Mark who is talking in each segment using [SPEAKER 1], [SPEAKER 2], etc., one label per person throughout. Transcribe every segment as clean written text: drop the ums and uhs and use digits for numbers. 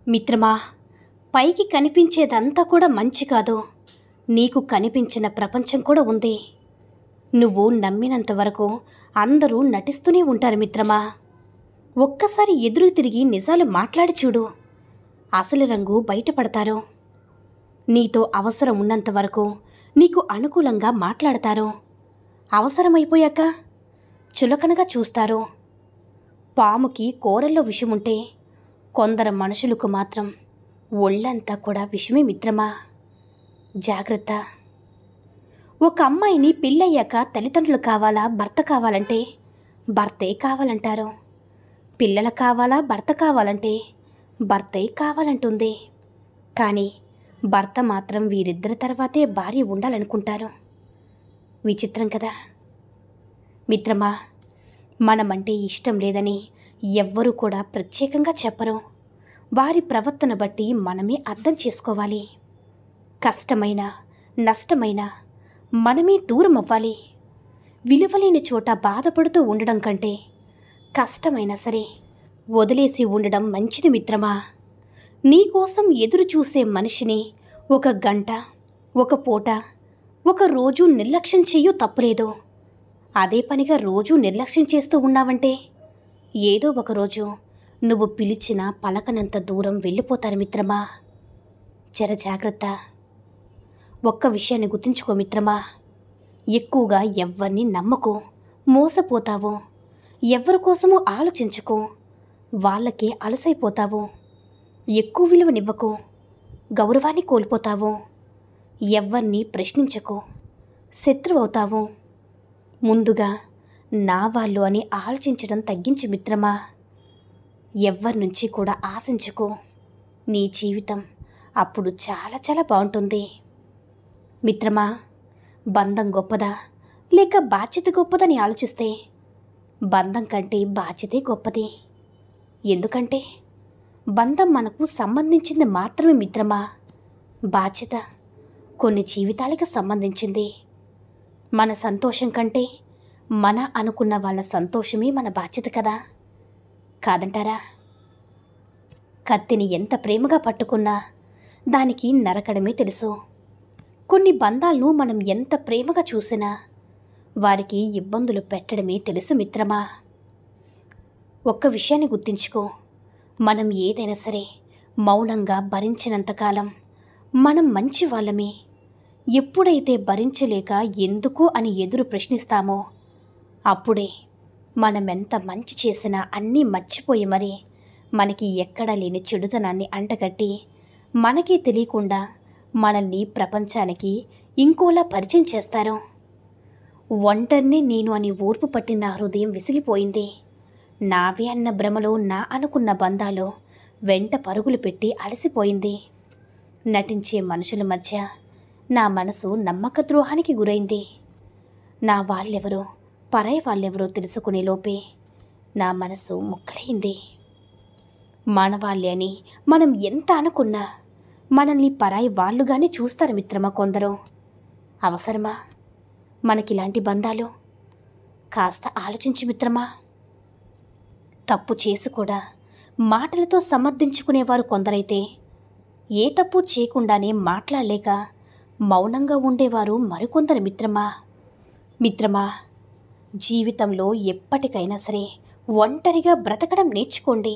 [SPEAKER 1] మిత్రమా, పైకి కనిపించేదంతా కూడా మంచి కాదు. నీకు కనిపించిన ప్రపంచం కూడా ఉంది. నువ్వు నమ్మినంత వరకు అందరూ నటిస్తూనే ఉంటారు మిత్రమా. ఒక్కసారి ఎదురు తిరిగి నిజాలు మాట్లాడి చూడు, అసలు రంగు బయటపడతారు. నీతో అవసరం ఉన్నంత వరకు నీకు అనుకూలంగా మాట్లాడతారు. అవసరమైపోయాక చులకనగా చూస్తారు. పాముకి కూరల్లో విషముంటే కొందరు మనుషులకు మాత్రం ఒళ్ళంతా కూడా విషమే మిత్రమా. జాగ్రత్త. ఒక అమ్మాయిని పెళ్ళయ్యాక తల్లిదండ్రులు కావాలా, భర్త కావాలంటే భర్తే కావాలంటారు. పిల్లలు కావాలా, భర్త కావాలంటే భర్తే కావాలంటుంది. కానీ భర్త మాత్రం వీరిద్దరి తర్వాతే భార్య ఉండాలనుకుంటారు. విచిత్రం కదా మిత్రమా. మనమంటే ఇష్టం లేదని ఎవ్వరూ కూడా ప్రత్యేకంగా చెప్పరు. వారి ప్రవర్తన బట్టి మనమే అర్థం చేసుకోవాలి. కష్టమైన నష్టమైన మనమే దూరం అవ్వాలి. విలువలేని చోట బాధపడుతూ ఉండడం కంటే కష్టమైనా సరే వదిలేసి ఉండడం మంచిది మిత్రమా. నీకోసం ఎదురు చూసే మనిషిని ఒక గంట, ఒక పూట, ఒక రోజు నిర్లక్ష్యం చెయ్యు తప్పులేదు. అదే పనిగా రోజూ నిర్లక్ష్యం చేస్తూ ఉన్నావంటే ఏదో ఒకరోజు నువ్వు పిలిచిన పలకనంత దూరం వెళ్ళిపోతారు మిత్రమా. జర జాగ్రత్త. ఒక్క విషయాన్ని గుర్తుంచుకో మిత్రమా, ఎక్కువగా ఎవ్వరిని నమ్మకు, మోసపోతావు. ఎవ్వరి కోసమూ ఆలోచించకు, వాళ్ళకే అలసైపోతావు. ఎక్కువ విలువనివ్వకు, గౌరవాన్ని కోల్పోతావు. ఎవ్వరిని ప్రశ్నించకు, శత్రువవుతావు. ముందుగా నా వాళ్ళు అని ఆలోచించడం తగ్గించు మిత్రమా. ఎవ్వరి నుంచి కూడా ఆశించకు. నీ జీవితం అప్పుడు చాలా చాలా బాగుంటుంది మిత్రమా. బంధం గొప్పదా లేక బాధ్యత గొప్పదని ఆలోచిస్తే బంధం కంటే బాధ్యతే గొప్పది. ఎందుకంటే బంధం మనకు సంబంధించింది మాత్రమే మిత్రమా. బాధ్యత కొన్ని జీవితాలకు సంబంధించింది. మన సంతోషం కంటే మన అనుకున్న వాళ్ళ సంతోషమే మన బాధ్యత కదా, కాదంటారా? కత్తిని ఎంత ప్రేమగా పట్టుకున్నా దానికి నరకడమే తెలుసు. కొన్ని బంధాలను మనం ఎంత ప్రేమగా చూసినా వారికి ఇబ్బందులు పెట్టడమే తెలుసు మిత్రమా. ఒక్క విషయాన్ని గుర్తుంచుకో, మనం ఏదైనా సరే మౌనంగా భరించినంతకాలం మనం మంచి వాళ్ళమే. ఎప్పుడైతే భరించలేక ఎందుకు అని ఎదురు ప్రశ్నిస్తామో అప్పుడే మనమెంత మంచి చేసినా అన్నీ మర్చిపోయి మరి మనకి ఎక్కడా లేని చెడుతనాన్ని అంటగట్టి మనకే తెలియకుండా మనల్ని ప్రపంచానికి ఇంకోలా పరిచయం చేస్తారు. ఒంటరిని నేను అని ఓర్పు పట్టిన హృదయం విసిగిపోయింది. నావే అన్న భ్రమలో నా అనుకున్న బంధాలు వెంట పరుగులు పెట్టి అలసిపోయింది. నటించే మనుషుల మధ్య నా మనసు నమ్మక ద్రోహానికి గురైంది. నా వాళ్ళెవరో పరాయి వాళ్ళెవరో తెలుసుకునే లోపే నా మనసు ముక్కలైంది. మానవాళ్ళే అని మనం ఎంత అనుకున్నా మనల్ని పరాయి వాళ్ళుగానే చూస్తారు మిత్రమా కొందరు. అవసరమా మనకిలాంటి బంధాలు? కాస్త ఆలోచించు మిత్రమా. తప్పు చేసి కూడా మాటలతో సమర్థించుకునేవారు కొందరైతే ఏ తప్పు చేయకుండానే మాట్లాడలేక మౌనంగా ఉండేవారు మరికొందరు మిత్రమా. మిత్రమా, జీవితంలో ఎప్పటికైనా సరే ఒంటరిగా బ్రతకడం నేర్చుకోండి.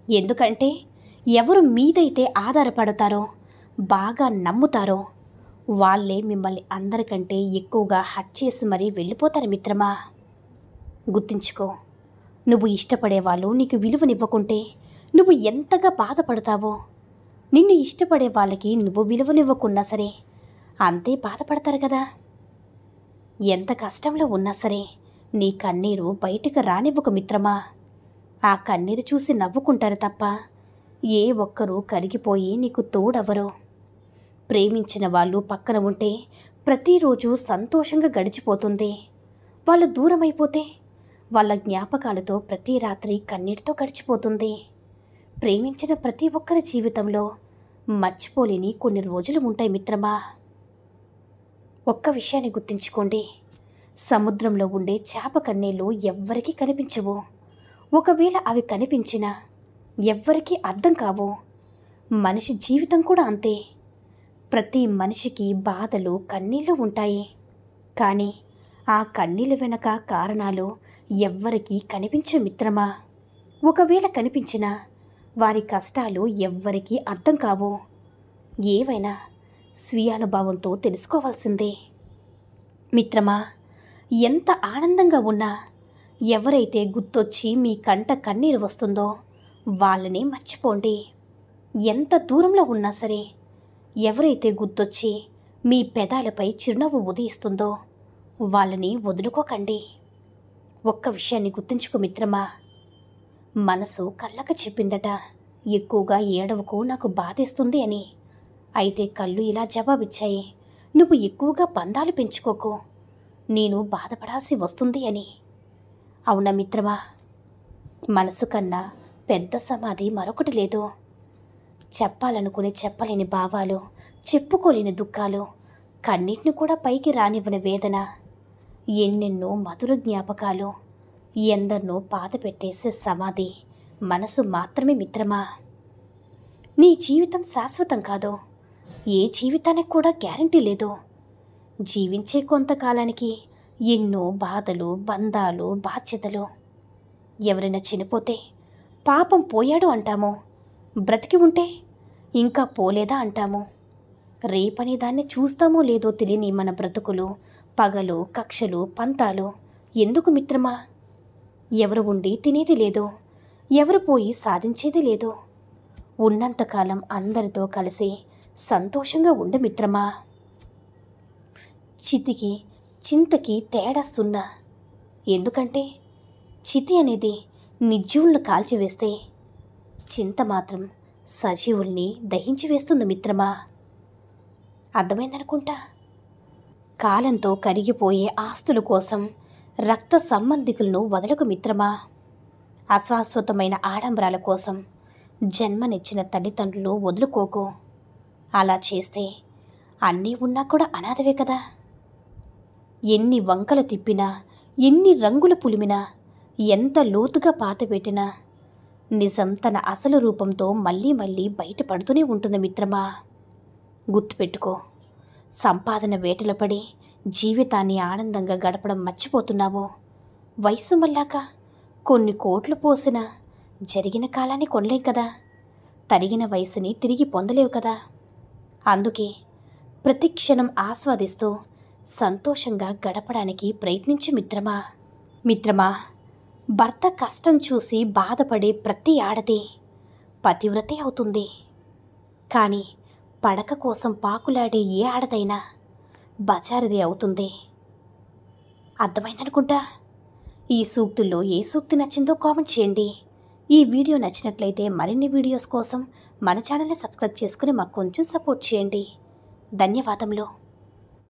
[SPEAKER 1] ఎందుకంటే ఎవరు మీదైతే ఆధారపడతారో, బాగా నమ్ముతారో వాళ్ళే మిమ్మల్ని అందరికంటే ఎక్కువగా హర్ట్ చేసి మరీ వెళ్ళిపోతారు మిత్రమా. గుర్తుంచుకో, నువ్వు ఇష్టపడే వాళ్ళు నీకు విలువనివ్వకుంటే నువ్వు ఎంతగా బాధపడతావో, నిన్ను ఇష్టపడే వాళ్ళకి నువ్వు విలువనివ్వకున్నా సరే అంతే బాధపడతారు కదా. ఎంత కష్టంలో ఉన్నా సరే నీ కన్నీరు బయటకు రానివ్వకు మిత్రమా. ఆ కన్నీరు చూసి నవ్వుకుంటారు తప్ప ఏ ఒక్కరూ కరిగిపోయి నీకు తోడవరు. ప్రేమించిన వాళ్ళు పక్కన ఉంటే ప్రతిరోజు సంతోషంగా గడిచిపోతుంది. వాళ్ళు దూరమైపోతే వాళ్ళ జ్ఞాపకాలతో ప్రతి రాత్రి కన్నీటితో గడిచిపోతుంది. ప్రేమించిన ప్రతి ఒక్కరి జీవితంలో మర్చిపోలేని కొన్ని రోజులు ఉంటాయి మిత్రమా. ఒక్క విషయాన్ని గుర్తుంచుకోండి, సముద్రంలో ఉండే చేప కన్నీళ్ళు ఎవ్వరికీ కనిపించవు. ఒకవేళ అవి కనిపించినా ఎవ్వరికీ అర్థం కావు. మనిషి జీవితం కూడా అంతే. ప్రతి మనిషికి బాధలు, కన్నీళ్ళు ఉంటాయి. కానీ ఆ కన్నీళ్ళ వెనక కారణాలు ఎవ్వరికీ కనిపించవు మిత్రమా. ఒకవేళ కనిపించినా వారి కష్టాలు ఎవ్వరికీ అర్థం కావు. ఏవైనా స్వీయానుభవంతో తెలుసుకోవాల్సిందే. మిత్రమా, ఎంత ఆనందంగా ఉన్నా ఎవరైతే గుర్తొచ్చి మీ కంట కన్నీరు వస్తుందో వాళ్ళని మర్చిపోండి. ఎంత దూరంలో ఉన్నా సరే ఎవరైతే గుర్తొచ్చి మీ పెదాలపై చిరునవ్వు ఉదయిస్తుందో వాళ్ళని వదులుకోకండి. ఒక్క విషయాన్ని గుర్తుంచుకో మిత్రమా, మనసు కళ్ళకు చెప్పిందట, ఎక్కువగా ఏడవకు, నాకు బాధేస్తుంది అని. అయితే కళ్ళు ఇలా జవాబిచ్చాయి, నువ్వు ఎక్కువగా బంధాలు పెంచుకోకు, నేను బాధపడాల్సి వస్తుంది అని. అవునా మిత్రమా, మనసు కన్నా పెద్ద సమాధి మరొకటి లేదు. చెప్పాలనుకుని చెప్పలేని భావాలు, చెప్పుకోలేని దుఃఖాలు, కన్నిటిని కూడా పైకి రానివ్వని వేదన, ఎన్నెన్నో మధుర జ్ఞాపకాలు, ఎందరినో బాధ పెట్టేసే సమాధి మనసు మాత్రమే మిత్రమా. నీ జీవితం శాశ్వతం కాదు, ఏ జీవితానికి కూడా గ్యారంటీ లేదు. జీవించే కొంతకాలానికి ఎన్నో బాధలు, బంధాలు, బాధ్యతలు. ఎవరైనా చనిపోతే పాపం పోయాడు అంటాము, బ్రతికి ఉంటే ఇంకా పోలేదా అంటాము. రేపనే దాన్ని చూస్తామో లేదో తెలియని మన బ్రతుకులు, పగలు, కక్షలు, పంతాలు ఎందుకు మిత్రమా? ఎవరు ఉండి తినేది లేదు, ఎవరు పోయి సాధించేది లేదు. ఉన్నంతకాలం అందరితో కలిసి సంతోషంగా ఉండు మిత్రమా. చితికి చింతకి తేడా సున్నా. ఎందుకంటే చితి అనేది నిర్జీవులను కాల్చివేస్తే, చింత మాత్రం సజీవుల్ని దహించి వేస్తుంది మిత్రమా. అర్థమైందనుకుంటా. కాలంతో కరిగిపోయే ఆస్తుల కోసం రక్త సంబంధికులను వదలకు మిత్రమా. అశాశ్వతమైన ఆడంబరాల కోసం జన్మనిచ్చిన తల్లిదండ్రులు వదులుకోకు. అలా చేస్తే అన్నీ ఉన్నా కూడా అనాథవే కదా. ఎన్ని వంకలు తిప్పినా, ఎన్ని రంగులు పులిమినా, ఎంత లోతుగా పాతపెట్టినా నిజం తన అసలు రూపంతో మళ్ళీ మళ్ళీ బయటపడుతూనే ఉంటుంది మిత్రమా. గుర్తుపెట్టుకో, సంపాదన వేటలో పడి జీవితాన్ని ఆనందంగా గడపడం మర్చిపోతున్నావు. వయసు మళ్ళాక కొన్ని కోట్లు పోసినా జరిగిన కాలాన్ని కొనలేం కదా, తరిగిన వయసుని తిరిగి పొందలేవు కదా. అందుకే ప్రతి క్షణం ఆస్వాదిస్తూ సంతోషంగా గడపడానికి ప్రయత్నించు మిత్రమా. మిత్రమా, భర్త కష్టం చూసి బాధపడే ప్రతి ఆడది పతివ్రతే అవుతుంది. కానీ పడక కోసం పాకులాడే ఏ ఆడదైనా బజారుది అవుతుంది. అర్థమైందనుకుంటా. ఈ సూక్తుల్లో ఏ సూక్తి నచ్చిందో కామెంట్ చేయండి. ఈ వీడియో నచ్చినట్లయితే మరిన్ని వీడియోస్ కోసం మన ఛానల్ని సబ్స్క్రైబ్ చేసుకుని మాకు కొంచెం సపోర్ట్ చేయండి. ధన్యవాదములు.